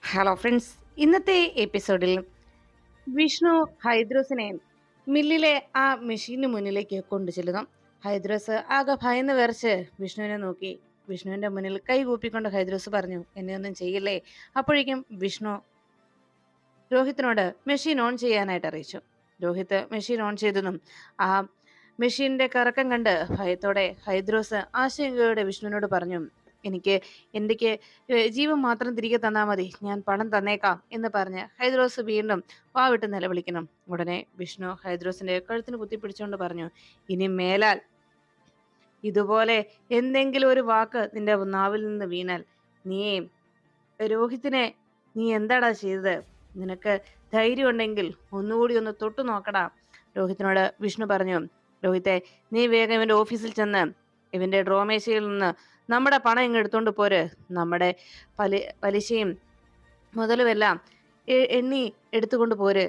Hello friends, ഇന്നത്തെ എപ്പിസോഡിൽ വിഷ്ണു ഹൈദ്രോസിനെ മില്ലിലെ ആ മെഷീന് മുന്നിലേക്ക് കൊണ്ടു ചെല്ലുന്നു. ഹൈദ്രോസ് ആകെ ഭയന്ന് വിറച്ച് വിഷ്ണുവിനെ നോക്കി. വിഷ്ണുവിന്റെ മുന്നിൽ കൈ കൂപ്പിക്കൊണ്ട് ഹൈദ്രോസ് പറഞ്ഞു, എന്നെ ഒന്നും ചെയ്യില്ലേ. അപ്പോഴേക്കും വിഷ്ണു രോഹിത്തിനോട് മെഷീൻ ഓൺ ചെയ്യാനായിട്ട് അറിയിച്ചു. രോഹിത്ത് മെഷീൻ ഓൺ ചെയ്തതും ആ മെഷീന്റെ കറക്കം കണ്ട് ഭയത്തോടെ ഹൈദ്രോസ് ആശങ്കയോടെ വിഷ്ണുവിനോട് പറഞ്ഞു, എനിക്ക് എന്റെക്ക് ജീവൻ മാത്രം തിരികെ തന്നാ മതി, ഞാൻ പണം തന്നേക്കാം എന്ന് പറഞ്ഞ് ഹൈദ്രോസ് വീണ്ടും വാവിട്ട് നിലവിളിക്കുന്നു. ഉടനെ വിഷ്ണു ഹൈദ്രോസിന്റെ കഴുത്തിന് കുത്തിപ്പിടിച്ചുകൊണ്ട് പറഞ്ഞു, ഇനി മേലാൽ ഇതുപോലെ എന്തെങ്കിലും ഒരു വാക്ക് നിന്റെ നാവിൽ നിന്ന് വീണാൽ നീ രോഹിത്തിനെ നീ എന്താടാ ചെയ്തത്? നിനക്ക് ധൈര്യം ഉണ്ടെങ്കിൽ ഒന്നുകൂടി ഒന്ന് തൊട്ടു നോക്കടാ. രോഹിത്തിനോട് വിഷ്ണു പറഞ്ഞു, രോഹിത്തെ, നീ വേഗം ഇവന്റെ ഓഫീസിൽ ചെന്ന് ഇവന്റെ ഡ്രോമേശയിൽ നിന്ന് നമ്മുടെ പണം ഇങ്ങ് എടുത്തോണ്ട് പോര്. നമ്മുടെ പലിശയും മുതലുമെല്ലാം എണ്ണി എടുത്തുകൊണ്ട് പോര്.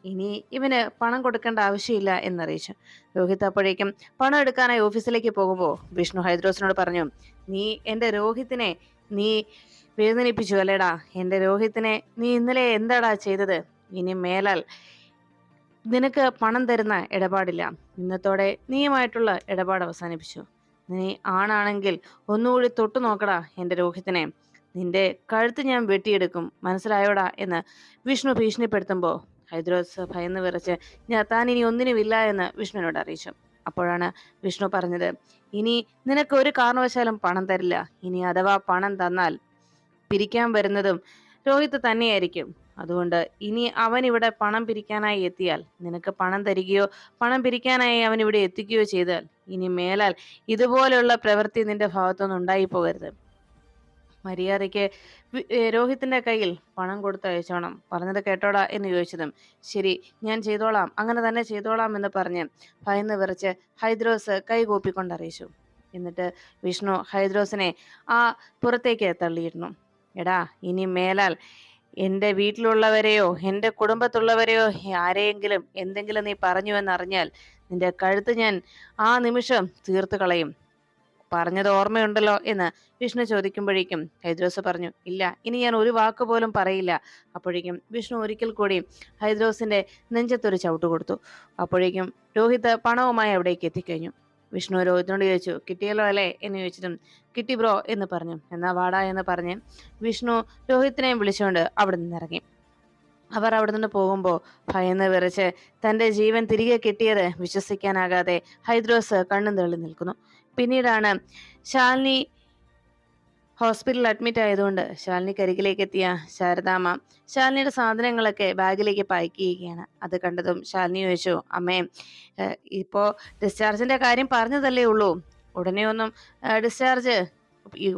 ഇനി ഇവന് പണം കൊടുക്കേണ്ട ആവശ്യമില്ല എന്നറിയിച്ചു. രോഹിത് അപ്പോഴേക്കും പണം എടുക്കാനായി ഓഫീസിലേക്ക് പോകുമ്പോൾ വിഷ്ണു ഹൈദ്രോസിനോട് പറഞ്ഞു, നീ എന്റെ രോഹിത്തിനെ നീ വേദനിപ്പിച്ചു അല്ലേടാ. എന്റെ രോഹിത്തിനെ നീ ഇന്നലെ എന്താടാ ചെയ്തത്? ഇനി മേലാൽ നിനക്ക് പണം തരുന്ന ഇടപാടില്ല. ഇന്നത്തോടെ നീയുമായിട്ടുള്ള ഇടപാട് അവസാനിപ്പിച്ചു. നീ ആണാണെങ്കിൽ ഒന്നുകൂടി തൊട്ടു നോക്കടാ എന്റെ രോഹിത്തിനെ. നിന്റെ കഴുത്ത് ഞാൻ വെട്ടിയെടുക്കും, മനസ്സിലായോടാ എന്ന് വിഷ്ണു ഭീഷണിപ്പെടുത്തുമ്പോ ഹൈദ്രോസ് ഭയന്ന് വിറച്ച് താൻ ഇനി ഒന്നിനുമില്ല എന്ന് വിഷ്ണുവിനോട് അറിയിച്ചു. അപ്പോഴാണ് വിഷ്ണു പറഞ്ഞത്, ഇനി നിനക്ക് ഒരു കാരണവശാലും പണം തരില്ല. ഇനി അഥവാ പണം തന്നാൽ പിരിക്കാൻ വരുന്നതും രോഹിത് തന്നെയായിരിക്കും. അതുകൊണ്ട് ഇനി അവൻ ഇവിടെ പണം പിരിക്കാനായി എത്തിയാൽ നിനക്ക് പണം തരികയോ പണം പിരിക്കാനായി അവൻ ഇവിടെ എത്തിക്കുകയോ ചെയ്താൽ ഇനി മേലാൽ ഇതുപോലെയുള്ള പ്രവൃത്തി നിന്റെ ഭാഗത്തുനിന്ന് ഉണ്ടായി പോകരുത്. മര്യാദയ്ക്ക് രോഹിത്തിന്റെ കയ്യിൽ പണം കൊടുത്തയച്ചോണം. പറഞ്ഞത് കേട്ടോടാ എന്ന് ചോദിച്ചതും ശരി, ഞാൻ ചെയ്തോളാം, അങ്ങനെ തന്നെ ചെയ്തോളാം എന്ന് പറഞ്ഞ് ഭയന്ന് വിറച്ച് ഹൈദ്രോസ് കൈകൂപ്പിക്കൊണ്ടറിയിച്ചു. എന്നിട്ട് വിഷ്ണു ഹൈദ്രോസിനെ ആ പുറത്തേക്ക് തള്ളിയിരുന്നു. എടാ, ഇനി മേലാൽ എൻ്റെ വീട്ടിലുള്ളവരെയോ എൻ്റെ കുടുംബത്തുള്ളവരെയോ ആരെയെങ്കിലും എന്തെങ്കിലും നീ പറഞ്ഞു എന്നറിഞ്ഞാൽ നിന്റെ കഴുത്ത് ഞാൻ ആ നിമിഷം തീർത്തു കളയും. പറഞ്ഞത് ഓർമ്മയുണ്ടല്ലോ എന്ന് വിഷ്ണു ചോദിക്കുമ്പോഴേക്കും ഹൈദ്രോസ് പറഞ്ഞു, ഇല്ല, ഇനി ഞാൻ ഒരു വാക്ക് പോലും പറയില്ല. അപ്പോഴേക്കും വിഷ്ണു ഒരിക്കൽ കൂടി ഹൈദ്രോസിന്റെ നെഞ്ചത്തൊരു ചവിട്ട് കൊടുത്തു. അപ്പോഴേക്കും രോഹിത് പണവുമായി അവിടേക്ക് എത്തിക്കഴിഞ്ഞു. വിഷ്ണു രോഹിത്തിനോട് ചോദിച്ചു, കിട്ടിയല്ലോ അല്ലേ എന്ന് ചോദിച്ചതും കിട്ടി ബ്രോ എന്ന് പറഞ്ഞു. എന്നാ വാടാ എന്ന് പറഞ്ഞ് വിഷ്ണു രോഹിത്തിനെയും വിളിച്ചുകൊണ്ട് അവിടെ നിന്നിറങ്ങി. അവർ അവിടെ നിന്ന് പോകുമ്പോൾ ഭയന്ന് വിറച്ച് തന്റെ ജീവൻ തിരികെ കിട്ടിയത് വിശ്വസിക്കാനാകാതെ ഹൈദ്രോസ് കണ്ണും തള്ളി നിൽക്കുന്നു. പിന്നീടാണ് ശാലിനി ഹോസ്പിറ്റലിൽ അഡ്മിറ്റ് ആയതുകൊണ്ട് ശാലിനിക്ക് അരികിലേക്ക് എത്തിയ ശാരദാമ്മ ശാലിനിയുടെ സാധനങ്ങളൊക്കെ ബാഗിലേക്ക് പാക്ക് ചെയ്യുകയാണ്. അത് കണ്ടതും ശാലിനി ചോദിച്ചു, അമ്മേ, ഇപ്പോ ഡിസ്ചാർജിന്റെ കാര്യം പറഞ്ഞതല്ലേ ഉള്ളൂ, ഉടനെ ഒന്നും ഡിസ്ചാർജ്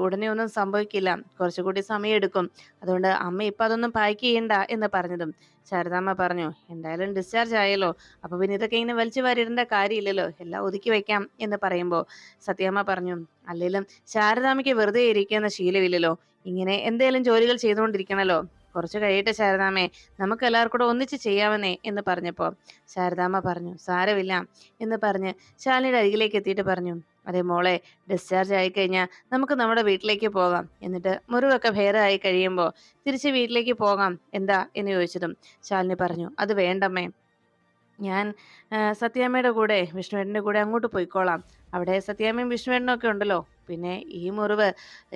ഉടനെ ഒന്നും സംഭവിക്കില്ല, കുറച്ചുകൂടി സമയം എടുക്കും. അതുകൊണ്ട് അമ്മ ഇപ്പൊ അതൊന്നും പാക്ക് ചെയ്യണ്ട എന്ന് പറഞ്ഞതും ശാരദാമ്മ പറഞ്ഞു, എന്തായാലും ഡിസ്ചാർജ് ആയല്ലോ, അപ്പൊ പിന്നെ ഇതൊക്കെ ഇങ്ങനെ വലിച്ചു വാരിടേണ്ട കാര്യമില്ലല്ലോ, എല്ലാം ഒതുക്കി വെക്കാം എന്ന് പറയുമ്പോൾ സത്യാമ്മ പറഞ്ഞു, അല്ലെങ്കിലും ശാരദാമ്മയ്ക്ക് വെറുതെ ഇരിക്കുന്ന ശീലമില്ലല്ലോ, ഇങ്ങനെ എന്തേലും ജോലികൾ ചെയ്തുകൊണ്ടിരിക്കണല്ലോ, കുറച്ച് കഴിയട്ടെ ശാരദാമ്മേ, നമുക്ക് എല്ലാവർക്കും കൂടെ ഒന്നിച്ച് ചെയ്യാമെന്നേ എന്ന് പറഞ്ഞപ്പോ ശാരദാമ്മ പറഞ്ഞു, സാരമില്ല എന്ന് പറഞ്ഞ് ശാലിനിയുടെ അരികിലേക്ക് എത്തിയിട്ട് പറഞ്ഞു, അതെ മോളെ, ഡിസ്ചാർജ് ആയി കഴിഞ്ഞാൽ നമുക്ക് നമ്മുടെ വീട്ടിലേക്ക് പോകാം, എന്നിട്ട് മുറിവൊക്കെ ഭേദമായി കഴിയുമ്പോൾ തിരിച്ച് വീട്ടിലേക്ക് പോകാം, എന്താ എന്ന് ചോദിച്ചതും ശാലിനി പറഞ്ഞു, അത് വേണ്ടമ്മേ, ഞാൻ സത്യാമ്മയുടെ കൂടെ വിഷ്ണുവേട്ടൻ്റെ കൂടെ അങ്ങോട്ട് പോയിക്കോളാം, അവിടെ സത്യാമ്മയും വിഷ്ണുവേട്ടനും ഒക്കെ ഉണ്ടല്ലോ, പിന്നെ ഈ മുറിവ്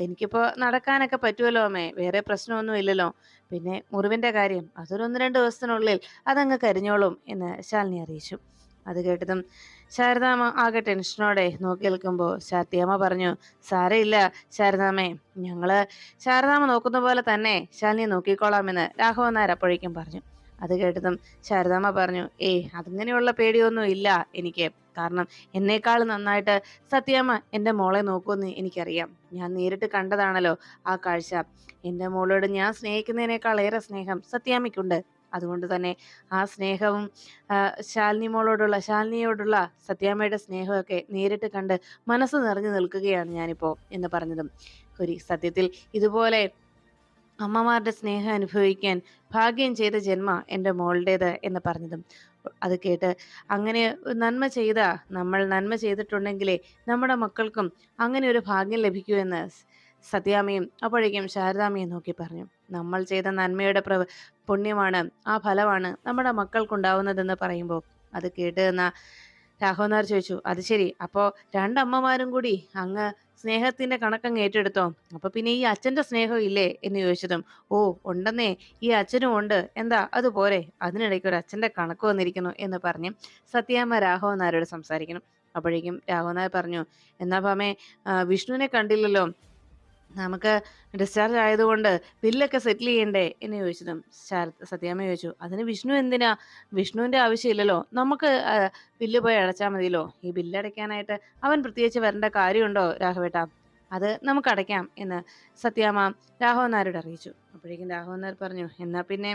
എനിക്കിപ്പോൾ നടക്കാനൊക്കെ പറ്റുമല്ലോ അമ്മേ, വേറെ പ്രശ്നമൊന്നും ഇല്ലല്ലോ, പിന്നെ മുറിവിൻ്റെ കാര്യം അതൊരു 1-2 ദിവസത്തിനുള്ളിൽ അതങ്ങ് കരിഞ്ഞോളും എന്ന് ശാലിനി അറിയിച്ചു. അത് കേട്ടതും ശാരദാമ്മ ആകെ ടെൻഷനോടെ നോക്കി നിൽക്കുമ്പോൾ സത്യാമ്മ പറഞ്ഞു, സാരമില്ല ശാരദാമ്മേ, ഞങ്ങള് ശാരദാമ്മ നോക്കുന്ന പോലെ തന്നെ ശാലിനി നോക്കിക്കോളാമെന്ന് രാഘവൻ നായർ അപ്പോഴേക്കും പറഞ്ഞു. അത് കേട്ടതും ശാരദാമ്മ പറഞ്ഞു, അങ്ങനെയുള്ള പേടിയൊന്നും ഇല്ല എനിക്ക്, കാരണം എന്നേക്കാൾ നന്നായിട്ട് സത്യാമ്മ എൻ്റെ മോളെ നോക്കുമെന്ന് എനിക്കറിയാം, ഞാൻ നേരിട്ട് കണ്ടതാണല്ലോ ആ കാഴ്ച, എൻ്റെ മോളോട് ഞാൻ സ്നേഹിക്കുന്നതിനേക്കാൾ ഏറെ സ്നേഹം സത്യാമ്മയ്ക്കുണ്ട്, അതുകൊണ്ട് തന്നെ ആ സ്നേഹവും ശാലിനിയോടുള്ള സത്യാമ്മയുടെ സ്നേഹമൊക്കെ നേരിട്ട് കണ്ട് മനസ്സ് നിറഞ്ഞു നിൽക്കുകയാണ് ഞാനിപ്പോ എന്ന് പറഞ്ഞതും സത്യത്തിൽ ഇതുപോലെ അമ്മമാരുടെ സ്നേഹം അനുഭവിക്കാൻ ഭാഗ്യം ചെയ്ത ജന്മ എൻ്റെ മോളുടേത് എന്ന് പറഞ്ഞതും അത് കേട്ട്, അങ്ങനെ നമ്മൾ നന്മ ചെയ്തിട്ടുണ്ടെങ്കിലേ നമ്മുടെ മക്കൾക്കും അങ്ങനെ ഒരു ഭാഗ്യം ലഭിക്കൂ എന്ന് സത്യാമ്മയും അപ്പോഴേക്കും ശാരദാമ്മയെ നോക്കി പറഞ്ഞു. നമ്മൾ ചെയ്ത നന്മയുടെ പുണ്യമാണ്, ആ ഫലമാണ് നമ്മുടെ മക്കൾക്കുണ്ടാവുന്നതെന്ന് പറയുമ്പോൾ അത് കേട്ട് നിന്ന രാഘവൻ നായർ ചോദിച്ചു, അത് ശരി, അപ്പോ രണ്ടമ്മമാരും കൂടി അങ്ങ് സ്നേഹത്തിന്റെ കണക്കങ്ങ് ഏറ്റെടുത്തോ? അപ്പൊ പിന്നെ ഈ അച്ഛന്റെ സ്നേഹം ഇല്ലേ എന്ന് ചോദിച്ചതും, ഓ ഉണ്ടെന്നേ, ഈ അച്ഛനും ഉണ്ട്, എന്താ അതുപോരെ, അതിനിടയ്ക്ക് ഒരു അച്ഛന്റെ കണക്ക് വന്നിരിക്കുന്നു എന്ന് പറഞ്ഞ് സത്യാമ്മ രാഘവൻ നായരോട് സംസാരിക്കണം. അപ്പോഴേക്കും രാഘവൻ നായർ പറഞ്ഞു, എന്നാ ഭാമേ, വിഷ്ണുവിനെ കണ്ടില്ലല്ലോ, നമുക്ക് ഡിസ്ചാർജ് ആയതുകൊണ്ട് ബില്ലൊക്കെ സെറ്റിൽ ചെയ്യണ്ടേ എന്ന് ചോദിച്ചതും സത്യാമ്മ ചോദിച്ചു, അതിന് വിഷ്ണു എന്തിനാ, വിഷ്ണുവിന്റെ ആവശ്യമില്ലല്ലോ, നമുക്ക് ബില്ല് പോയി അടച്ചാൽ മതിയല്ലോ, ഈ ബില്ല് അടയ്ക്കാനായിട്ട് അവൻ പ്രത്യേകിച്ച് വരേണ്ട കാര്യമുണ്ടോ രാഘവേട്ട, അത് നമുക്ക് അടയ്ക്കാം എന്ന് സത്യാമ്മ രാഘവൻ നായരോട് അറിയിച്ചു. അപ്പോഴേക്കും രാഘവൻ നായർ പറഞ്ഞു, എന്നാ പിന്നെ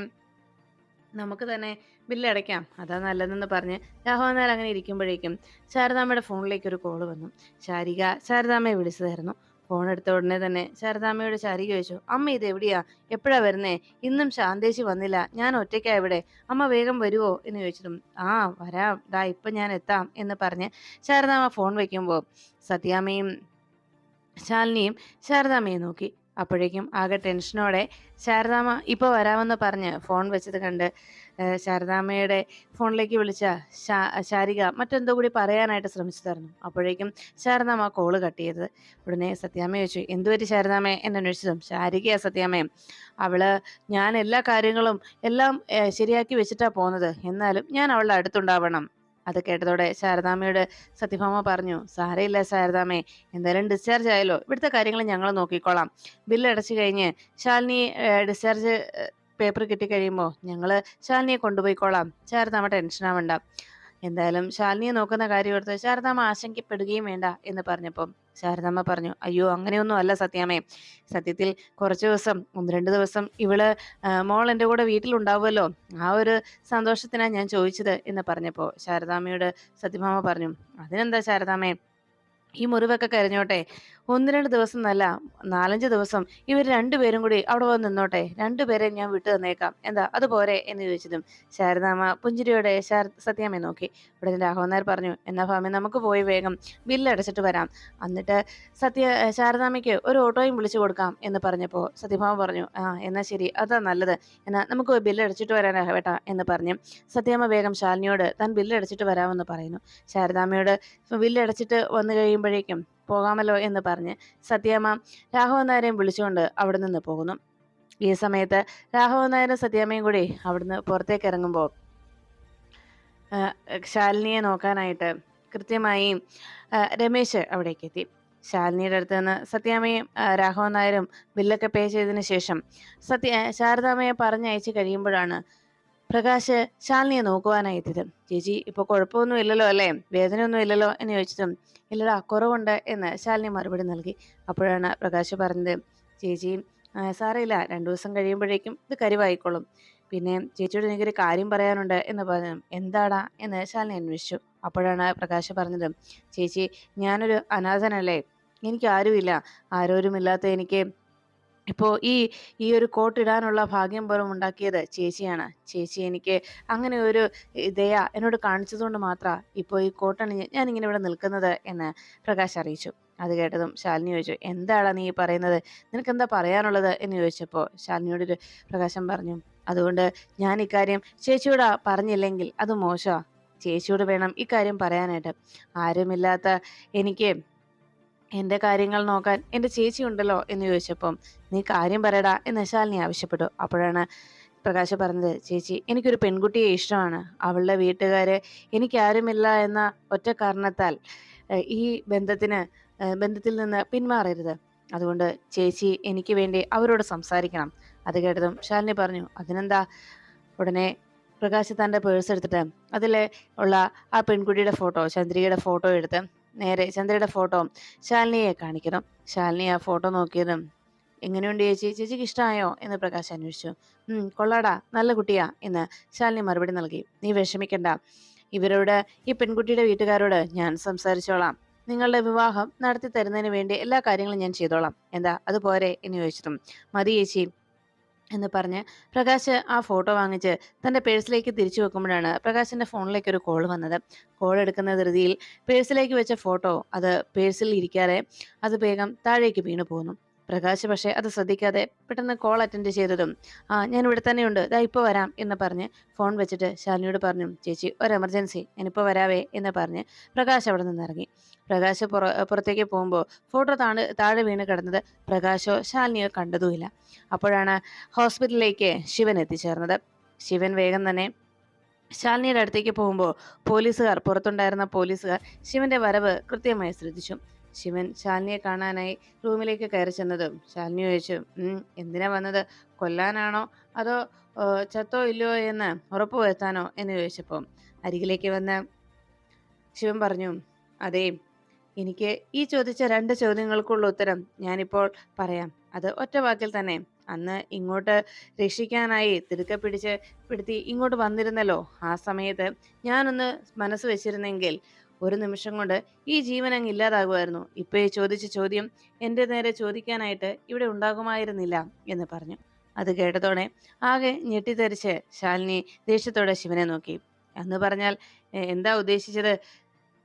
നമുക്ക് തന്നെ ബില്ല് അടയ്ക്കാം, അതാ നല്ലതെന്ന് പറഞ്ഞ് രാഘവൻ നായർ അങ്ങനെ ഇരിക്കുമ്പോഴേക്കും ശാരദാമ്മയുടെ ഫോണിലേക്ക് ഒരു കോള് വന്നു. ശാരിക ശാരദാമ്മയെ വിളിച്ചതായിരുന്നു. ഫോൺ എടുത്ത ഉടനെ തന്നെ ശാരദാമ്മയോട് ശാരിക ചോദിച്ചു, അമ്മ ഇത് എവിടെയാ, എപ്പോഴാ വരുന്നേ, ഇന്നും ശാന്തേശി വന്നില്ല, ഞാൻ ഒറ്റയ്ക്കാ ഇവിടെ, അമ്മ വേഗം വരുവോ എന്ന് ചോദിച്ചിട്ടും, ആ വരാം, ദാ ഇപ്പൊ ഞാൻ എത്താം എന്ന് പറഞ്ഞ് ശാരദാമ്മ ഫോൺ വെക്കുമ്പോൾ സത്യാമ്മയും ശാലിനിയും ശാരദാമ്മയെ നോക്കി. അപ്പോഴേക്കും ആകെ ടെൻഷനോടെ ശാരദാമ്മ ഇപ്പൊ വരാമെന്ന് പറഞ്ഞ് ഫോൺ വെച്ചത് കണ്ട് ശാരദാമ്മയുടെ ഫോണിലേക്ക് വിളിച്ച ശാരിക മറ്റെന്തോ കൂടി പറയാനായിട്ട് ശ്രമിച്ചതായിരുന്നു. അപ്പോഴേക്കും ശാരദാമ്മ കോള് കട്ട് ചെയ്തത്. ഉടനെ സത്യാമ്മ ചോദിച്ചു, എന്തുപറ്റി ശാരദാമ്മ എന്ന് അന്വേഷിച്ചതും, ശാരികയാ സത്യാമ്മയും, അവള് ഞാൻ എല്ലാ കാര്യങ്ങളും എല്ലാം ശരിയാക്കി വെച്ചിട്ടാ പോകുന്നത്, എന്നാലും ഞാൻ അവളുടെ അടുത്തുണ്ടാവണം. അത് കേട്ടതോടെ ശാരദാമ്മയോട് സത്യഭാമ പറഞ്ഞു, സാരയില്ല ശാരദാമ്മേ, എന്തായാലും ഡിസ്ചാർജ് ആയല്ലോ, ഇവിടുത്തെ കാര്യങ്ങൾ ഞങ്ങൾ നോക്കിക്കോളാം, ബില്ല് അടച്ചു കഴിഞ്ഞ് ശാലിനി ഡിസ്ചാർജ് പേപ്പർ കിട്ടിക്കഴിയുമ്പോൾ ഞങ്ങള് ശാലിനിയെ കൊണ്ടുപോയിക്കോളാം, ശാരദാമ്മ ടെൻഷൻ ആവണ്ട. എന്തായാലും ശാലിനിയെ നോക്കുന്ന കാര്യം ഓർത്ത് ശാരദാമ്മ ആശങ്കപ്പെടുകയും വേണ്ട എന്ന് പറഞ്ഞപ്പം ശാരദാമ്മ പറഞ്ഞു, അയ്യോ അങ്ങനെയൊന്നും അല്ല സത്യാമ്മേ, സത്യത്തിൽ കുറച്ച് ദിവസം 1-2 ദിവസം ഇവള് മോൾ എൻ്റെ കൂടെ വീട്ടിലുണ്ടാവുമല്ലോ, ആ ഒരു സന്തോഷത്തിനാ ഞാൻ ചോദിച്ചത് എന്ന് പറഞ്ഞപ്പോൾ ശാരദാമ്മയോട് സത്യഭാമ പറഞ്ഞു, അതിനെന്താ ശാരദാമ്മേ, ഈ മുറിവൊക്കെ കരിഞ്ഞോട്ടെ, 1-2 ദിവസം എന്നല്ല, 4-5 ദിവസം ഇവർ രണ്ടുപേരും കൂടി അവിടെ വന്ന് നിന്നോട്ടെ, രണ്ടുപേരെ ഞാൻ വിട്ടു തന്നേക്കാം, എന്താ അതുപോരെ എന്ന് ചോദിച്ചതും ശാരദാമ്മ പുഞ്ചിരിയോടെ സത്യാമ്മയെ നോക്കി. ഉടനെ രാഘവൻ നായർ പറഞ്ഞു, എന്നാ ഭാമി നമുക്ക് പോയി വേഗം ബില്ല് അടച്ചിട്ട് വരാം, എന്നിട്ട് ശാരദാമ്മയ്ക്ക് ഒരു ഓട്ടോയും വിളിച്ചു കൊടുക്കാം എന്ന് പറഞ്ഞപ്പോൾ സത്യഭാമ പറഞ്ഞു, ആ എന്നാ ശരി, അതാ നല്ലത്, എന്നാ നമുക്ക് ബില്ല് അടച്ചിട്ട് വരാൻ രാഘവേട്ട എന്ന് പറഞ്ഞ് സത്യാമ്മ വേഗം ശാലിനിയോട് താൻ ബില്ല് അടച്ചിട്ട് വരാമെന്ന് പറയുന്നു. ശാരദാമ്മയോട് ബില്ല് അടച്ചിട്ട് വന്നു കഴിയുമ്പോഴേക്കും പോകാമല്ലോ എന്ന് പറഞ്ഞ് സത്യാമ്മ രാഘവൻ നായരെയും വിളിച്ചുകൊണ്ട് അവിടെ നിന്ന് പോകുന്നു. ഈ സമയത്ത് രാഘവൻ നായരും സത്യാമ്മയും കൂടി അവിടുന്ന് പുറത്തേക്ക് ഇറങ്ങുമ്പോൾ ശാലിനിയെ നോക്കാനായിട്ട് കൃത്യമായി രമേശ് അവിടേക്ക് എത്തി. ശാലിനിയുടെ അടുത്ത് നിന്ന് സത്യാമ്മയും രാഘവൻ നായരും ബില്ലൊക്കെ പേ ചെയ്തതിന് ശേഷം ശാരദാമ്മയെ പറഞ്ഞയച്ച് കഴിയുമ്പോഴാണ് പ്രകാശ് ശാലിനിയെ നോക്കുവാനായി എത്തിയത്. ചേച്ചി ഇപ്പൊ കുഴപ്പമൊന്നും ഇല്ലല്ലോ അല്ലേ, വേദനയൊന്നും ഇല്ലല്ലോ എന്ന് ചോദിച്ചതും, ഇല്ലടാ കുറവുണ്ട് എന്ന് ശാലിനി മറുപടി നൽകി. അപ്പോഴാണ് പ്രകാശ് പറഞ്ഞത്, ചേച്ചി സാരമില്ല, 2 ദിവസം കഴിയുമ്പോഴേക്കും ഇത് കരിവായിക്കോളും, പിന്നെ ചേച്ചിയോട് എനിക്കൊരു കാര്യം പറയാനുണ്ട് എന്ന് പറഞ്ഞു. എന്താടാ എന്ന് ശാലിനി അന്വേഷിച്ചു. അപ്പോഴാണ് പ്രകാശ് പറഞ്ഞത്, ചേച്ചി ഞാനൊരു അനാഥനല്ലേ, എനിക്ക് ആരുമില്ല, ആരോരുമില്ലാത്ത എനിക്ക് ഇപ്പോൾ ഈ ഒരു കോട്ട് ഇടാനുള്ള ഭാഗ്യം പോലും ഉണ്ടാക്കിയത് ചേച്ചിയാണ്. ചേച്ചി എനിക്ക് അങ്ങനെ ഒരു ദയ എന്നോട് കാണിച്ചതുകൊണ്ട് മാത്രമാണ് ഇപ്പോൾ ഈ കോട്ടണിഞ്ഞ് ഞാനിങ്ങനെ ഇവിടെ നിൽക്കുന്നത് എന്ന് പ്രകാശ് അറിയിച്ചു. അത് കേട്ടതും ശാലിനി ചോദിച്ചു, എന്താടാ നീ പറയുന്നത്, നിനക്കെന്താ പറയാനുള്ളത് എന്ന് ചോദിച്ചപ്പോൾ ശാലിനിയോടൊരു പ്രകാശം പറഞ്ഞു, അതുകൊണ്ട് ഞാൻ ഇക്കാര്യം ചേച്ചിയോട് പറഞ്ഞില്ലെങ്കിൽ അത് മോശമാണ്, ചേച്ചിയോട് വേണം ഇക്കാര്യം പറയാനായിട്ട്, ആരുമില്ലാത്ത എനിക്ക് എന്റെ കാര്യങ്ങൾ നോക്കാൻ എന്റെ ചേച്ചി ഉണ്ടല്ലോ എന്ന് ചോദിച്ചപ്പം നീ കാര്യം പറയടാ എന്ന് ശാലിനി ആവശ്യപ്പെട്ടു. അപ്പോഴാണ് പ്രകാശ് പറഞ്ഞത്, ചേച്ചി എനിക്കൊരു പെൺകുട്ടിയെ ഇഷ്ടമാണ്, അവളുടെ വീട്ടുകാര് എനിക്കാരുമില്ല എന്ന ഒറ്റ കാരണത്താൽ ഈ ബന്ധത്തിൽ നിന്ന് പിന്മാറരുത്, അതുകൊണ്ട് ചേച്ചി എനിക്ക് വേണ്ടി അവരോട് സംസാരിക്കണം. അത് കേട്ടതും ശാലിനി പറഞ്ഞു, അതിനെന്താ. ഉടനെ പ്രകാശ് തൻ്റെ പേഴ്സ് എടുത്തിട്ട് അതിൽ ഉള്ള ആ പെൺകുട്ടിയുടെ ഫോട്ടോ, ചന്ദ്രികയുടെ ഫോട്ടോ എടുത്ത് നേരെ ചന്ദ്രയുടെ ഫോട്ടോ ശാലിനിയെ കാണിക്കുന്നു. ശാലിനി ആ ഫോട്ടോ നോക്കിയതും, എങ്ങനെയുണ്ട് ചേച്ചി, ചേച്ചിക്ക് ഇഷ്ടമായോ എന്ന് പ്രകാശ് അന്വേഷിച്ചു. കൊള്ളാടാ, നല്ല കുട്ടിയാ എന്ന് ശാലിനി മറുപടി നൽകി. നീ വിഷമിക്കണ്ട, ഇവരോട് ഈ പെൺകുട്ടിയുടെ വീട്ടുകാരോട് ഞാൻ സംസാരിച്ചോളാം, നിങ്ങളുടെ വിവാഹം നടത്തി തരുന്നതിന് വേണ്ടി എല്ലാ കാര്യങ്ങളും ഞാൻ ചെയ്തോളാം, എന്താ അതുപോരെ എന്ന് ചോദിച്ചിട്ടും, മതി ചേച്ചി എന്ന് പറഞ്ഞ് പ്രകാശ് ആ ഫോട്ടോ വാങ്ങിച്ച് തൻ്റെ പേഴ്സിലേക്ക് തിരിച്ചു വെക്കുമ്പോഴാണ് പ്രകാശിൻ്റെ ഫോണിലേക്ക് ഒരു കോൾ വന്നത്. കോൾ എടുക്കുന്ന ധൃതിയിൽ പേഴ്സിലേക്ക് വെച്ച ഫോട്ടോ അത് പേഴ്സിൽ ഇരിക്കാതെ അത് വേഗം താഴേക്ക് വീണു പോകുന്നു. പ്രകാശ് പക്ഷേ അത് ശ്രദ്ധിക്കാതെ പെട്ടെന്ന് കോൾ അറ്റൻഡ് ചെയ്തതും ഞാൻ ഇവിടെ തന്നെയുണ്ട്, ദാ ഇപ്പോൾ വരാം എന്ന് പറഞ്ഞ് ഫോൺ വെച്ചിട്ട് ശാലിനിയോട് പറഞ്ഞു, ചേച്ചി ഒരു എമർജൻസി, ഞാനിപ്പോൾ വരാവേ എന്ന് പറഞ്ഞ് പ്രകാശ് അവിടെ നിന്ന് ഇറങ്ങി. പ്രകാശ് പുറത്തേക്ക് പോകുമ്പോൾ ഫോട്ടോ താഴെ വീണ് കിടന്നത് പ്രകാശോ ശാലിനിയോ കണ്ടതുമില്ല. അപ്പോഴാണ് ഹോസ്പിറ്റലിലേക്ക് ശിവൻ എത്തിച്ചേർന്നത്. ശിവൻ വേഗം തന്നെ ശാലിനിയുടെ അടുത്തേക്ക് പോകുമ്പോൾ പുറത്തുണ്ടായിരുന്ന പോലീസുകാർ ശിവന്റെ വരവ് കൃത്യമായി ശ്രദ്ധിച്ചു. ശിവൻ ശാലിനിയെ കാണാനായി റൂമിലേക്ക് കയറി ചെന്നതും ശാലിനി ചോദിച്ചു, എന്തിനാ വന്നത്? കൊല്ലാനാണോ അതോ ചത്തോ ഇല്ലയോ എന്ന് ഉറപ്പുവരുത്താനോ എന്ന് ചോദിച്ചപ്പോൾ അരികിലേക്ക് വന്ന് ശിവൻ പറഞ്ഞു, അതെ, എനിക്ക് ഈ ചോദിച്ച 2 ചോദ്യങ്ങൾക്കുള്ള ഉത്തരം ഞാനിപ്പോൾ പറയാം. അത് ഒറ്റ വാക്കിൽ തന്നെ. അന്ന് ഇങ്ങോട്ട് രക്ഷിക്കാനായി പിടുത്തി ഇങ്ങോട്ട് വന്നിരുന്നല്ലോ. ആ സമയത്ത് ഞാനൊന്ന് മനസ്സ് വെച്ചിരുന്നെങ്കിൽ ഒരു നിമിഷം കൊണ്ട് ഈ ജീവൻ അങ്ങ് ഇല്ലാതാകുമായിരുന്നു. ഇപ്പൊ ഈ ചോദിച്ച ചോദ്യം എൻ്റെ നേരെ ചോദിക്കാനായിട്ട് ഇവിടെ ഉണ്ടാകുമായിരുന്നില്ല എന്ന് പറഞ്ഞു. അത് കേട്ടതോടെ ആകെ ഞെട്ടിത്തെറിച്ച് ശാലിനി ദേഷ്യത്തോടെ ശിവനെ നോക്കി. എന്ന് പറഞ്ഞാൽ എന്താ ഉദ്ദേശിച്ചത്?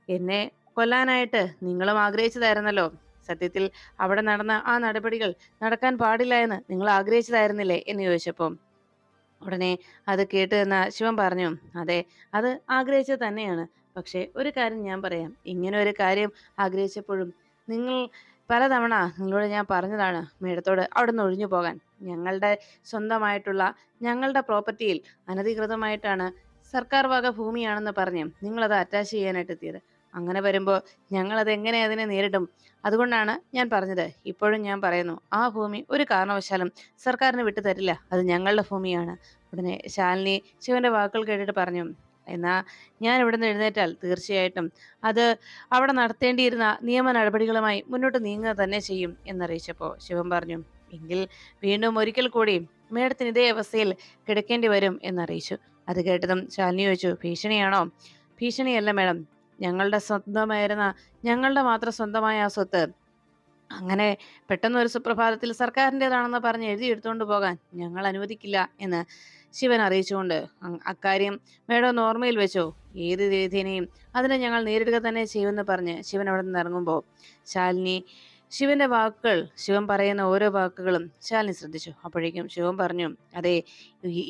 എന്നെ കൊല്ലാനായിട്ട് നിങ്ങളും ആഗ്രഹിച്ചതായിരുന്നല്ലോ. സത്യത്തിൽ അവിടെ നടന്ന ആ നടപടികൾ നടക്കാൻ പാടില്ല എന്ന് നിങ്ങൾ ആഗ്രഹിച്ചതായിരുന്നില്ലേ എന്ന് ചോദിച്ചപ്പോൾ ഉടനെ അത് കേട്ട് എന്ന ശിവൻ പറഞ്ഞു, അതെ, അത് ആഗ്രഹിച്ചത് തന്നെയാണ്. പക്ഷേ ഒരു കാര്യം ഞാൻ പറയാം, ഇങ്ങനെ ഒരു കാര്യം ആഗ്രഹിച്ചപ്പോഴും നിങ്ങൾ പലതവണ നിങ്ങളോട് ഞാൻ പറഞ്ഞതാണ് മേഡത്തോട് അവിടെ നിന്ന് ഒഴിഞ്ഞു പോകാൻ. ഞങ്ങളുടെ സ്വന്തമായിട്ടുള്ള ഞങ്ങളുടെ പ്രോപ്പർട്ടിയിൽ അനധികൃതമായിട്ടാണ് സർക്കാർ വക ഭൂമിയാണെന്ന് പറഞ്ഞ് നിങ്ങളത് അറ്റാച്ച് ചെയ്യാനായിട്ട് എത്തിയത്. അങ്ങനെ വരുമ്പോൾ ഞങ്ങളത് എങ്ങനെ അതിനെ നേരിടും? അതുകൊണ്ടാണ് ഞാൻ പറഞ്ഞത്. ഇപ്പോഴും ഞാൻ പറയുന്നു, ആ ഭൂമി ഒരു കാരണവശാലും സർക്കാരിന് വിട്ടു തരില്ല. അത് ഞങ്ങളുടെ ഭൂമിയാണ്. ഉടനെ ശാലിനി ശിവന്റെ വാക്കുകൾ കേട്ടിട്ട് പറഞ്ഞു, എന്നാ ഞാൻ ഇവിടുന്ന് എഴുന്നേറ്റാൽ തീർച്ചയായിട്ടും അത് അവിടെ നടത്തേണ്ടിയിരുന്ന നിയമ നടപടികളുമായി മുന്നോട്ട് നീങ്ങുക തന്നെ ചെയ്യും എന്നറിയിച്ചപ്പോൾ ശിവൻ പറഞ്ഞു, എങ്കിൽ വീണ്ടും ഒരിക്കൽ കൂടി മേഡത്തിന് ഇതേ അവസ്ഥയിൽ കിടക്കേണ്ടി വരും എന്നറിയിച്ചു. അത് കേട്ടതും ശാലിനി ചോദിച്ചു, ഭീഷണിയാണോ? ഭീഷണിയല്ല മേഡം, ഞങ്ങളുടെ മാത്രം സ്വന്തമായ ആ സ്വത്ത് അങ്ങനെ പെട്ടെന്ന് ഒരു സുപ്രഭാതത്തിൽ സർക്കാരിൻ്റെതാണെന്ന് പറഞ്ഞ് എടുത്തുകൊണ്ട് പോകാൻ ഞങ്ങൾ അനുവദിക്കില്ല എന്ന് ശിവൻ അറിയിച്ചുകൊണ്ട്, അക്കാര്യം മേഡം ഒന്ന് ഓർമ്മയിൽ വെച്ചോ. ഏത് രീതിനെയും അതിനെ ഞങ്ങൾ നേരിടുക തന്നെ ചെയ്യുമെന്ന് പറഞ്ഞ് ശിവൻ അവിടെ നിന്ന് ഇറങ്ങുമ്പോൾ ശിവൻ പറയുന്ന ഓരോ വാക്കുകളും ശാലിനി ശ്രദ്ധിച്ചു. അപ്പോഴേക്കും ശിവൻ പറഞ്ഞു, അതെ,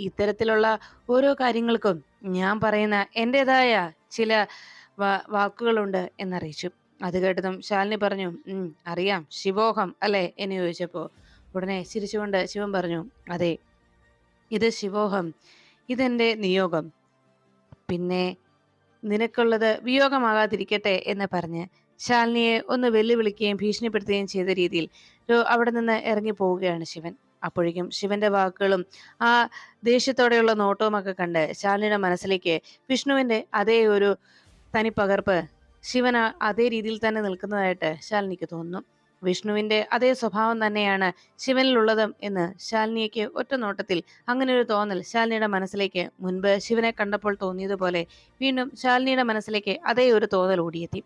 ഇത്തരത്തിലുള്ള ഓരോ കാര്യങ്ങൾക്കും ഞാൻ പറയുന്ന എൻ്റെതായ ചില വാക്കുകളുണ്ട് എന്നറിയിച്ചു. അത് കേട്ടതും ശാലിനി പറഞ്ഞു, അറിയാം, ശിവോഹം അല്ലേ എന്ന് ചോദിച്ചപ്പോൾ ഉടനെ ചിരിച്ചുകൊണ്ട് ശിവൻ പറഞ്ഞു, അതെ, ഇത് ശിവോഹം, ഇതെന്റെ നിയോഗം, പിന്നെ നിനക്കുള്ളത് വിയോഗമാകാതിരിക്കട്ടെ എന്ന് പറഞ്ഞ് ശാലിനിയെ ഒന്ന് വെല്ലുവിളിക്കുകയും ഭീഷണിപ്പെടുത്തുകയും ചെയ്ത രീതിയിൽ അവിടെ നിന്ന് ഇറങ്ങി പോവുകയാണ് ശിവൻ. അപ്പോഴേക്കും ശിവന്റെ വാക്കുകളും ആ ദേഷ്യത്തോടെയുള്ള നോട്ടവും ഒക്കെ കണ്ട് ശാലിനിയുടെ മനസ്സിലേക്ക് വിഷ്ണുവിന്റെ അതേ ഒരു തനിപ്പകർപ്പ് ശിവൻ അതേ രീതിയിൽ തന്നെ നിൽക്കുന്നതായിട്ട് ശാലിനിക്ക് തോന്നുന്നു. വിഷ്ണുവിന്റെ അതേ സ്വഭാവം തന്നെയാണ് ശിവനിലുള്ളതും എന്ന് ശാലിനിക്ക് ഒറ്റ നോട്ടത്തിൽ അങ്ങനെ ഒരു തോന്നൽ ശാലിനിയുടെ മനസ്സിലേക്ക് മുൻപ് ശിവനെ കണ്ടപ്പോൾ തോന്നിയതുപോലെ വീണ്ടും ശാലിനിയുടെ മനസ്സിലേക്ക് അതേ ഒരു തോന്നൽ ഓടിയെത്തി.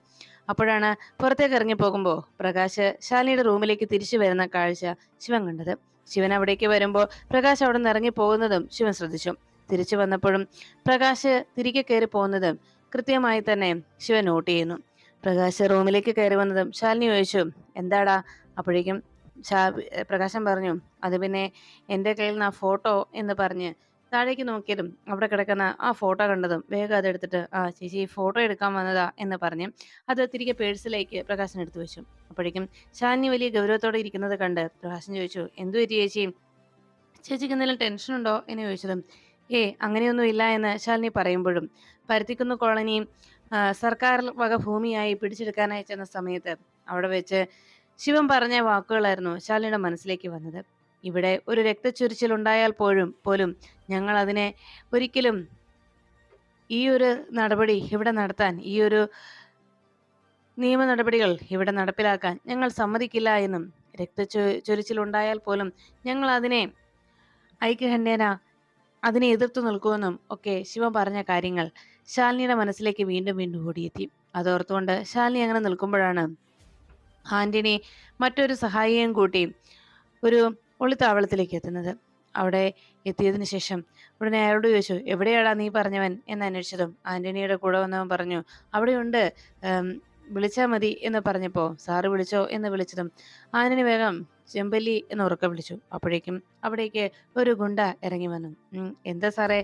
അപ്പോഴാണ് പുറത്തേക്ക് ഇറങ്ങി പോകുമ്പോൾ പ്രകാശ് ശാലിനിയുടെ റൂമിലേക്ക് തിരിച്ചു വരുന്ന കാഴ്ച ശിവൻ കണ്ടത്. ശിവൻ അവിടേക്ക് വരുമ്പോൾ പ്രകാശ് അവിടെ നിന്ന് ഇറങ്ങി പോകുന്നതും ശിവൻ ശ്രദ്ധിച്ചു. തിരിച്ചു വന്നപ്പോഴും പ്രകാശ് തിരികെ കയറി പോകുന്നതും കൃത്യമായി തന്നെ ശിവൻ നോട്ട് ചെയ്യുന്നു. പ്രകാശ് റൂമിലേക്ക് കയറി വന്നതും ശാലിനി ചോദിച്ചു, എന്താടാ? അപ്പോഴേക്കും പ്രകാശൻ പറഞ്ഞു, അത് പിന്നെ എൻ്റെ കയ്യിൽ നിന്ന് ആ ഫോട്ടോ എന്ന് പറഞ്ഞ് താഴേക്ക് നോക്കിയതും അവിടെ കിടക്കുന്ന ആ ഫോട്ടോ കണ്ടതും വേഗം അതെടുത്തിട്ട്, ചേച്ചി ഫോട്ടോ എടുക്കാൻ വന്നതാ എന്ന് പറഞ്ഞ് അത് തിരികെ പേഴ്സിലേക്ക് പ്രകാശൻ എടുത്തു വെച്ചു. അപ്പോഴേക്കും ശാലിനി വലിയ ഗൗരവത്തോടെ ഇരിക്കുന്നത് കണ്ട് പ്രകാശൻ ചോദിച്ചു, എന്തു പറ്റി ചേച്ചി? ചേച്ചിക്ക് എന്തെങ്കിലും ടെൻഷൻ ഉണ്ടോ എന്ന് ചോദിച്ചതും അങ്ങനെയൊന്നും ഇല്ല എന്ന് ശാലിനി പറയുമ്പോഴും പരുത്തിക്കുന്ന് കോളനിയും സർക്കാർ വക ഭൂമിയായി പിടിച്ചെടുക്കാനായി ചെന്ന സമയത്ത് അവിടെ വെച്ച് ശിവൻ പറഞ്ഞ വാക്കുകളായിരുന്നു ശാലിനിയുടെ മനസ്സിലേക്ക് വന്നത്. ഇവിടെ ഒരു രക്തച്ചൊരിച്ചിൽ ഉണ്ടായാൽ പോലും ഞങ്ങൾ അതിനെ ഒരിക്കലും ഈ ഒരു നടപടി ഇവിടെ നടത്താൻ, ഈ ഒരു നിയമ നടപടികൾ ഇവിടെ നടപ്പിലാക്കാൻ ഞങ്ങൾ സമ്മതിക്കില്ല എന്നും ചൊരിച്ചിൽ ഉണ്ടായാൽ പോലും ഞങ്ങൾ അതിനെ ഐക്യകണ്ഠേന അതിനെ എതിർത്തു നിൽക്കുമെന്നും ഒക്കെ ശിവൻ പറഞ്ഞ കാര്യങ്ങൾ ശാലിനിയുടെ മനസ്സിലേക്ക് വീണ്ടും വീണ്ടും ഓടിയെത്തി. അതോർത്തുകൊണ്ട് ശാലിനി അങ്ങനെ നിൽക്കുമ്പോഴാണ് ആന്റണി മറ്റൊരു സഹായിയെയും കൂട്ടി ഒരു ഒളിത്താവളത്തിലേക്ക് എത്തുന്നത്. അവിടെ എത്തിയതിനു ശേഷം ഉടനെ അയാളോട് ചോദിച്ചു, എവിടെയാടാ നീ പറഞ്ഞവൻ എന്ന് അന്വേഷിച്ചതും ആന്റണിയുടെ കൂടെ വന്നവൻ പറഞ്ഞു, അവിടെയുണ്ട്, വിളിച്ചാൽ മതി എന്ന് പറഞ്ഞപ്പോൾ സാറ് വിളിച്ചോ എന്ന് വിളിച്ചതും ആന്റണി വേഗം ചെമ്പല്ലി എന്ന് ഉറക്കെ വിളിച്ചു. അപ്പോഴേക്കും അവിടേക്ക് ഒരു ഗുണ്ട ഇറങ്ങി വന്നു. എന്താ സാറേ,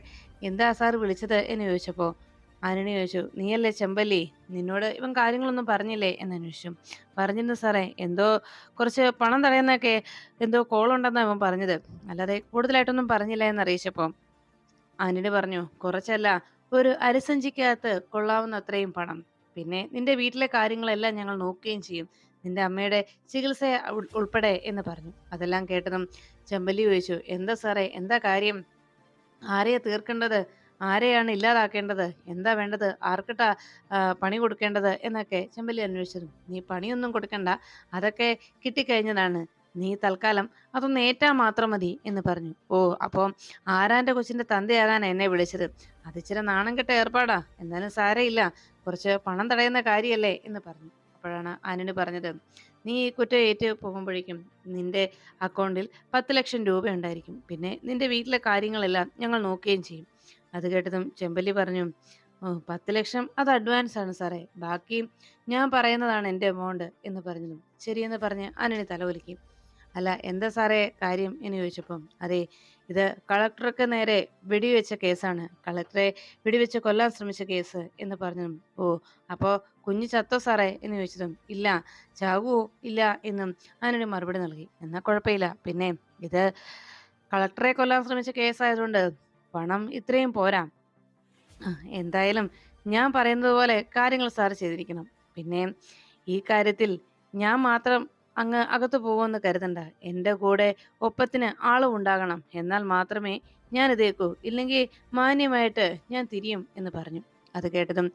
എന്താ സാർ വിളിച്ചത് എന്ന് ചോദിച്ചപ്പോൾ ആന്റണി ചോദിച്ചു, നീയല്ലേ ചെമ്പല്ലി, നിന്നോട് ഇവൻ കാര്യങ്ങളൊന്നും പറഞ്ഞില്ലേ എന്ന് അന്വേഷിച്ചു. പറഞ്ഞിരുന്നു സാറേ, എന്തോ കുറച്ച് പണം തടയുന്നൊക്കെ എന്തോ കോളുണ്ടെന്നാണ് ഇവൻ പറഞ്ഞത്, അല്ലാതെ കൂടുതലായിട്ടൊന്നും പറഞ്ഞില്ല എന്ന് അറിയിച്ചപ്പോൾ ആന്റണി പറഞ്ഞു, കുറച്ചല്ല, ഒരു അരിസഞ്ചിക്കകത്ത് കൊള്ളാവുന്ന അത്രയും പണം. പിന്നെ നിന്റെ വീട്ടിലെ കാര്യങ്ങളെല്ലാം ഞങ്ങൾ നോക്കുകയും ചെയ്യും, നിന്റെ അമ്മയുടെ ചികിത്സ ഉൾപ്പെടെ എന്ന് പറഞ്ഞു. അതെല്ലാം കേട്ടതും ചെമ്പല്ലി ചോദിച്ചു, എന്താ സാറേ, എന്താ കാര്യം, ആരെയാ തീർക്കേണ്ടത്, ആരെയാണ് ഇല്ലാതാക്കേണ്ടത്, എന്താ വേണ്ടത്, ആർക്കിട്ടാ പണി കൊടുക്കേണ്ടത് എന്നൊക്കെ ചെമ്പല്ലി അന്വേഷിച്ചത്. നീ പണിയൊന്നും കൊടുക്കണ്ട, അതൊക്കെ കിട്ടിക്കഴിഞ്ഞതാണ്, നീ തൽക്കാലം അതൊന്ന് ഏറ്റാ മാത്രം മതി എന്ന് പറഞ്ഞു. ഓ, അപ്പോൾ ആരാന്റെ കൊച്ചിന്റെ തന്തയാകാൻ എന്നെ വിളിച്ചത്, അത് ഇച്ചിരി നാണം കെട്ട ഏർപ്പാടാ, എന്നാലും സാരയില്ല, കുറച്ച് പണം തടയുന്ന കാര്യമല്ലേ എന്ന് പറഞ്ഞു. അപ്പോഴാണ് ആന്റണി പറഞ്ഞത്, നീ ഈ കുറ്റം ഏറ്റ് പോകുമ്പോഴേക്കും നിന്റെ അക്കൗണ്ടിൽ 10 ലക്ഷം രൂപ ഉണ്ടായിരിക്കും, പിന്നെ നിന്റെ വീട്ടിലെ കാര്യങ്ങളെല്ലാം ഞങ്ങൾ നോക്കുകയും ചെയ്യും. അത് കേട്ടതും ചെമ്പല്ലി പറഞ്ഞു, ഓ, 10 ലക്ഷം അത് അഡ്വാൻസ് ആണ് സാറേ, ബാക്കി ഞാൻ പറയുന്നതാണ് എൻ്റെ എമൗണ്ട് എന്ന് പറഞ്ഞതും ശരിയെന്ന് പറഞ്ഞ് ആന്റണി തലകുലുക്കി. അല്ല, എന്താ സാറേ കാര്യം എന്ന് ചോദിച്ചപ്പം, അതെ, ഇത് കളക്ടർക്ക് നേരെ വെടിവെച്ച കേസാണ്, കളക്ടറെ വെടിവെച്ച് കൊല്ലാൻ ശ്രമിച്ച കേസ് എന്ന് പറഞ്ഞതും, ഓ, അപ്പോൾ കുഞ്ഞ് ചത്തോ സാറേ എന്ന് ചോദിച്ചതും, ഇല്ല, ചാകുവോ ഇല്ല എന്നും ആന്റണി മറുപടി നൽകി. എന്നാൽ കുഴപ്പമില്ല, പിന്നെ ഇത് കളക്ടറെ കൊല്ലാൻ ശ്രമിച്ച കേസായതുകൊണ്ട് പണം ഇത്രയും പോരാ, എന്തായാലും ഞാൻ പറയുന്നത് പോലെ കാര്യങ്ങൾ സാർ ചെയ്തിരിക്കണം. പിന്നെ ഈ കാര്യത്തിൽ ഞാൻ മാത്രം അങ്ങ് അകത്തു പോകുമെന്ന് കരുതണ്ട. എൻ്റെ കൂടെ ഒപ്പത്തിന് ആളും ഉണ്ടാകണം. എന്നാൽ മാത്രമേ ഞാൻ ഇതേക്കൂ. ഇല്ലെങ്കിൽ മാന്യമായിട്ട് ഞാൻ തിരിയും എന്ന് പറഞ്ഞു. അത് കേട്ടതും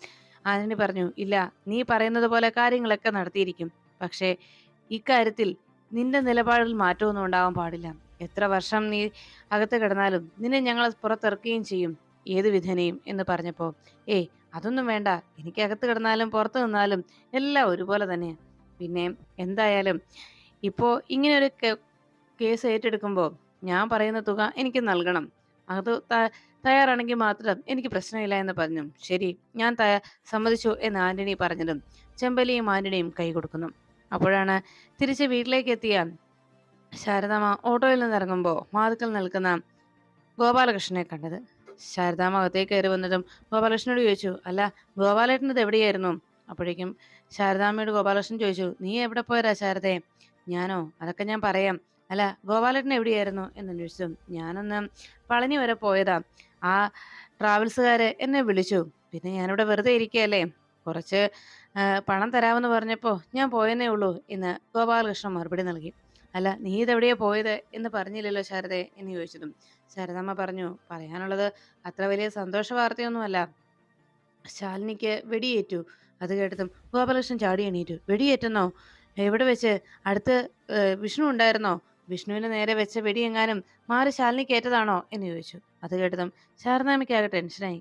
ആന്റണി പറഞ്ഞു, ഇല്ല, നീ പറയുന്നത് പോലെ കാര്യങ്ങളൊക്കെ നടത്തിയിരിക്കും. പക്ഷേ ഇക്കാര്യത്തിൽ നിന്റെ നിലപാടിൽ മാറ്റമൊന്നും ഉണ്ടാവാൻ പാടില്ല. എത്ര വർഷം നീ അകത്ത് കിടന്നാലും നിന്നെ ഞങ്ങൾ പുറത്തിറക്കുകയും ചെയ്യും, ഏത് വിധേനയും എന്ന് പറഞ്ഞപ്പോൾ, ഏയ്, അതൊന്നും വേണ്ട, എനിക്ക് അകത്ത് കിടന്നാലും പുറത്ത് നിന്നാലും എല്ലാം ഒരുപോലെ തന്നെയാണ്. പിന്നെ എന്തായാലും ഇപ്പോ ഇങ്ങനെ ഒരു കേസ് ഏറ്റെടുക്കുമ്പോൾ ഞാൻ പറയുന്ന തുക എനിക്ക് നൽകണം, അത് തയ്യാറാണെങ്കിൽ മാത്രം എനിക്ക് പ്രശ്നമില്ല എന്ന് പറഞ്ഞു. ശരി, ഞാൻ സമ്മതിച്ചു എന്ന് ആന്റണി പറഞ്ഞതും ചെമ്പലിയും ആന്റണിയും കൈ കൊടുക്കുന്നു. അപ്പോഴാണ് തിരിച്ച് വീട്ടിലേക്ക് എത്തിയ ശാരദാമ്മ ഓട്ടോയിൽ നിന്ന് ഇറങ്ങുമ്പോൾ വാതിക്കൽ നിൽക്കുന്ന ഗോപാലകൃഷ്ണനെ കണ്ടത്. ശാരദാമ്മ അകത്തേക്ക് കയറി വന്നതും ഗോപാലകൃഷ്ണനോട് ചോദിച്ചു, അല്ല, ഗോപാലേട്ടൻ ഇത് എവിടെയായിരുന്നു? അപ്പോഴേക്കും ശാരദാമ്മയോട് ഗോപാലകൃഷ്ണൻ ചോദിച്ചു, നീ എവിടെ പോയതാ ശാരദേ? ഞാനോ, അതൊക്കെ ഞാൻ പറയാം. അല്ല, ഗോപാലേട്ടൻ എവിടെയായിരുന്നു എന്ന് അന്വേഷിച്ചു. ഞാനൊന്ന് പളനി വരെ പോയതാ, ആ ട്രാവൽസുകാര് എന്നെ വിളിച്ചു, പിന്നെ ഞാനിവിടെ വെറുതെ ഇരിക്കുകയല്ലേ, കുറച്ച് പണം തരാമെന്ന് പറഞ്ഞപ്പോൾ ഞാൻ പോയെന്നേ ഉള്ളൂ എന്ന് ഗോപാലകൃഷ്ണൻ മറുപടി നൽകി. അല്ല, നീ ഇതെവിടെയാ പോയത് എന്ന് പറഞ്ഞില്ലല്ലോ ശാരദേ എന്ന് ചോദിച്ചതും ശാരദാമ്മ പറഞ്ഞു, പറയാനുള്ളത് അത്ര വലിയ സന്തോഷ വാർത്തയൊന്നുമല്ല, ശാലിനിക്ക് വെടിയേറ്റു. അത് കേട്ടതും ഗോപാലകൃഷ്ണൻ ചാടി എണീറ്റു. വെടിയേറ്റെന്നോ? എവിടെ വെച്ച്? അടുത്ത് വിഷ്ണു ഉണ്ടായിരുന്നോ? വിഷ്ണുവിന് നേരെ വെച്ച വെടിയെങ്ങാനും മാറി ശാലിനിക്ക് ഏറ്റതാണോ എന്ന് ചോദിച്ചു. അത് കേട്ടതും ശാരദാമ്മയ്ക്കാകെ ടെൻഷനായി.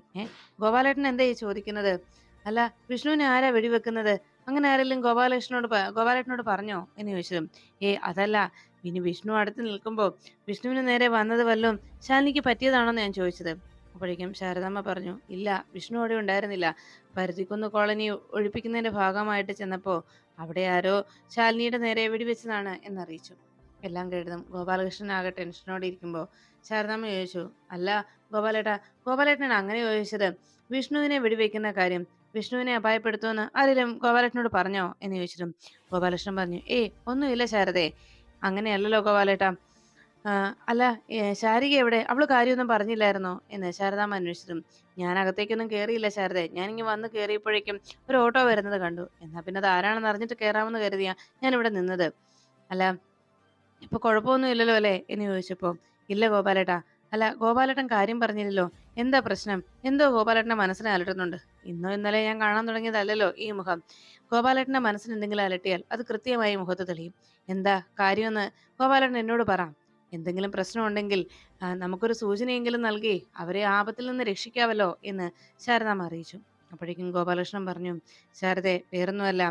ഗോപാലേട്ടൻ എന്താ ഈ ചോദിക്കുന്നത്? അല്ല, വിഷ്ണുവിനെ ആരാ വെടിവെക്കുന്നത്? അങ്ങനെ ആരെങ്കിലും ഗോപാലേട്ടനോട് പറഞ്ഞോ എന്ന് ചോദിച്ചതും, അതല്ല, ഇനി വിഷ്ണു അടുത്ത് നിൽക്കുമ്പോൾ വിഷ്ണുവിന് നേരെ വന്നത് വല്ലതും ശാലിനിക്ക് പറ്റിയതാണോന്ന് ഞാൻ ചോദിച്ചത്. അപ്പോഴേക്കും ശാരദാമ്മ പറഞ്ഞു, ഇല്ല, വിഷ്ണു അവിടെ ഉണ്ടായിരുന്നില്ല, പരുത്തിക്കുന്ന് കോളനി ഒഴിപ്പിക്കുന്നതിന്റെ ഭാഗമായിട്ട് ചെന്നപ്പോൾ അവിടെ ആരോ ശാലിനിയുടെ നേരെ വെടിവെച്ചതാണ് എന്നറിയിച്ചു. എല്ലാം കേട്ടതും ഗോപാലകൃഷ്ണൻ ആകെ ടെൻഷനോടെ ഇരിക്കുമ്പോൾ ശാരദാമ്മ ചോദിച്ചു, അല്ല ഗോപാലേട്ടൻ അങ്ങനെ ചോദിച്ചത് വിഷ്ണുവിനെ വെടിവെക്കുന്ന കാര്യം വിഷ്ണുവിനെ അപായപ്പെടുത്തുമെന്ന് ആരെങ്കിലും ഗോപാലേട്ടനോട് പറഞ്ഞോ എന്ന് ചോദിച്ചിട്ടും ഗോപാലകൃഷ്ണൻ പറഞ്ഞു, ഒന്നുമില്ല ശാരദേ, അങ്ങനെയല്ലല്ലോ ഗോപാലേട്ടാ. അല്ല, ശാരിക എവിടെ? അവള് കാര്യമൊന്നും പറഞ്ഞില്ലായിരുന്നോ എന്ന് ശാരദാമ്മ അന്വേഷിച്ചതും, ഞാൻ അകത്തേക്കൊന്നും കയറിയില്ല ശാരദേ, ഞാനിങ്ങ് വന്ന് കയറിയപ്പോഴേക്കും ഒരു ഓട്ടോ വരുന്നത് കണ്ടു, എന്നാ പിന്നെ അത് ആരാണെന്ന് അറിഞ്ഞിട്ട് കയറാമെന്ന് കരുതിയാ ഞാനിവിടെ നിന്നത്. അല്ല, ഇപ്പൊ കുഴപ്പമൊന്നും ഇല്ലല്ലോ അല്ലേ എന്ന് ചോദിച്ചപ്പോ, ഇല്ല ഗോപാലേട്ടാ. അല്ല, ഗോപാലേട്ടൻ കാര്യം പറഞ്ഞില്ലല്ലോ, എന്താ പ്രശ്നം? എന്തോ ഗോപാലേട്ടന്റെ മനസ്സിനെ അലട്ടുന്നുണ്ട്. ഇന്നോ ഇന്നലെ ഞാൻ കാണാൻ തുടങ്ങിയതല്ലല്ലോ ഈ മുഖം. ഗോപാലേട്ടന്റെ മനസ്സിന് എന്തെങ്കിലും അലട്ടിയാൽ അത് കൃത്യമായി മുഖത്ത് തെളിയും. എന്താ കാര്യമെന്ന് ഗോപാലേട്ടൻ എന്നോട് പറ. എന്തെങ്കിലും പ്രശ്നമുണ്ടെങ്കിൽ നമുക്കൊരു സൂചനയെങ്കിലും നൽകി അവരെ ആപത്തിൽ നിന്ന് രക്ഷിക്കാവല്ലോ എന്ന് ശാരദാമ്മ അറിയിച്ചു. അപ്പോഴേക്കും ഗോപാലകൃഷ്ണൻ പറഞ്ഞു, ശാരദേ, വേറൊന്നുമല്ല,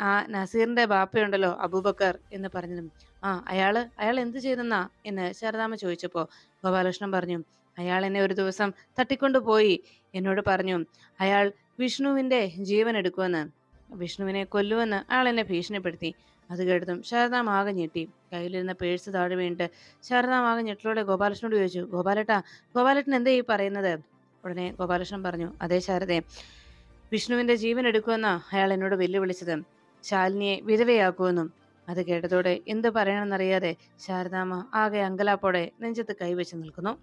ആ നസീറിന്റെ ബാപ്പയുണ്ടല്ലോ അബൂബക്കർ എന്ന് പറഞ്ഞതും, അയാൾ എന്ത് ചെയ്തെന്നാ എന്ന് ശാരദാമ്മ ചോദിച്ചപ്പോ ഗോപാലകൃഷ്ണൻ പറഞ്ഞു, അയാൾ എന്നെ ഒരു ദിവസം തട്ടിക്കൊണ്ടുപോയി എന്നോട് പറഞ്ഞു, അയാൾ വിഷ്ണുവിന്റെ ജീവൻ എടുക്കുമെന്ന്, വിഷ്ണുവിനെ കൊല്ലുമെന്ന് അയാൾ എന്നെ ഭീഷണിപ്പെടുത്തി. അത് കേട്ടതും ശാരദാമ്മ ആകെ ഞെട്ടി. കയ്യിലിരുന്ന പേഴ്സ് താഴെ വീണിട്ട് ശാരദാമ്മ ആകെ ഞെട്ടലോടെ ഗോപാലകൃഷ്ണനോട് ചോദിച്ചു, "ഗോപാലേട്ടാ, ഗോപാലേട്ടൻ എന്താ ഈ പറയുന്നത്?" ഉടനെ ഗോപാലകൃഷ്ണൻ പറഞ്ഞു, "അതേ ശാരദേ, വിഷ്ണുവിന്റെ ജീവൻ എടുക്കുമെന്നാ അയാൾ എന്നോട് വെല്ലുവിളിച്ചത്. ശാലിനിയെ വിധവയാക്കുമെന്നും." അത് കേട്ടതോടെ എന്ത് പറയണമെന്നറിയാതെ ശാരദാമ്മ ആകെ അങ്കലാപ്പോടെ നെഞ്ചത്ത് കൈവച്ച് നിൽക്കുന്നു.